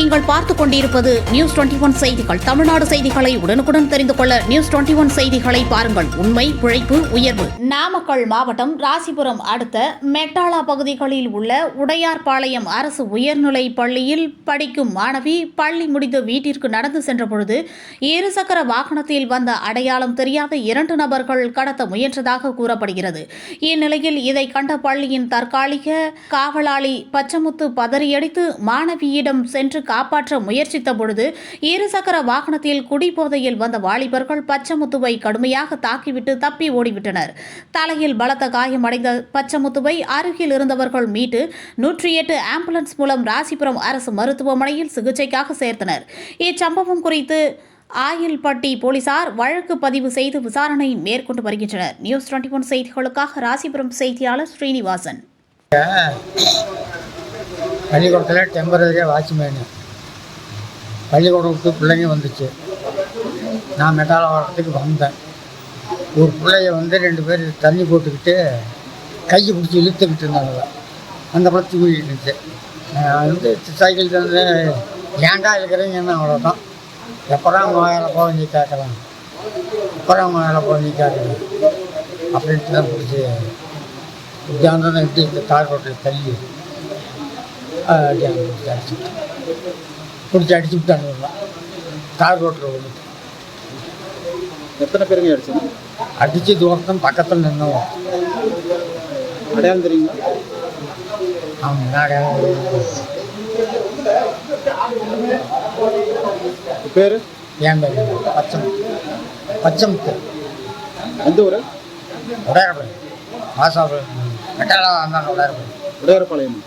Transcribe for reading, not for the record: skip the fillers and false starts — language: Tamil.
நீங்கள் பார்த்துக் கொண்டிருப்பது நியூஸ் 21 செய்திகள். தமிழ்நாடு செய்திகளை உடனுக்குடன் தெரிந்து கொள்ள நியூஸ் 21 செய்திகளை பாருங்கள். உண்மை, உழைப்பு, உயர்வு. நாமக்கல் மாவட்டம் ராசிபுரம் அடுத்த மெட்டாலா பகுதிகளில் உள்ள உடையார்பாளையம் அரசு உயர்நிலைப் பள்ளியில் படிக்கும் மாணவி பள்ளி முடிந்து வீட்டிற்கு நடந்து சென்றபொழுது இருசக்கர வாகனத்தில் வந்த அடையாளம் தெரியாத 2 நபர்கள் கடத்த முயன்றதாக கூறப்படுகிறது. இந்நிலையில் இதை கண்ட பள்ளியின் தற்காலிக காவலாளி பச்சமுத்து பதறியடித்து மாணவியிடம் சென்று காப்பாற்ற முயற்சித்த பொழுது இருசக்கர வாகனத்தில் குடிபோதையில் வந்த வாலிபர்கள் பச்சமுத்துவை கடுமையாக தாக்கிவிட்டு தப்பி ஓடிவிட்டனர். தலையில் பலத்த காயமடைந்த பச்சமுத்துவை அருகில் இருந்தவர்கள் மீட்டு 108 ஆம்புலன்ஸ் மூலம் ராசிபுரம் அரசு மருத்துவமனையில் சிகிச்சைக்காக சேர்த்தனர். இச்சம்பவம் குறித்து ஆயில்பட்டி போலீசார் வழக்கு பதிவு செய்து விசாரணை மேற்கொண்டு வருகின்றனர். நியூஸ் 21 செய்திகளுக்காக ராசிபுரம் செய்தியாளர் ஸ்ரீனிவாசன். பள்ளிக்கூடத்தில் டெம்பரரியாக வாட்ச்மேனு பள்ளிக்கூடம் விட்டு பிள்ளைங்க வந்துச்சு. நான் மெட்டால வரத்துக்கு வந்தேன். ஒரு பிள்ளைய 2 பேர் தண்ணி போட்டுக்கிட்டு கையை பிடிச்சி இழுத்துக்கிட்டு இருந்தாங்க. அந்த பிள்ளை தூங்கிட்டு இருந்துச்சு. சைக்கிள் தந்து ஏன்டா இருக்கிறீங்கன்னு அவ்வளோதான். எப்போதான் வேலை போக நீ கேட்கலாம், எப்போதான் வேலை போக நீ கேட்கலாம் அப்படின்ட்டு தான் பிடிச்சி உத்தியானம் விட்டு இந்த தார் ரோட்டில் தள்ளி பிடிச்சி அடிச்சு விட்டாங்க. தார் ரோட்டில் விழுந்து. எத்தனை பேருங்க அடிச்சு? அடித்து தூரத்தும் பக்கத்தில் நின்னோம். அடையாளம் தெரியுங்களா? அவங்க அடையாளம். பேர் என் பேர் பச்சமுத்து. எந்த ஊர்? உடையார்பாளையம். மாசாபுரம் மெட்டாலா வந்தாங்க. உடையார்பாளையம். உடையார்பாளையம்.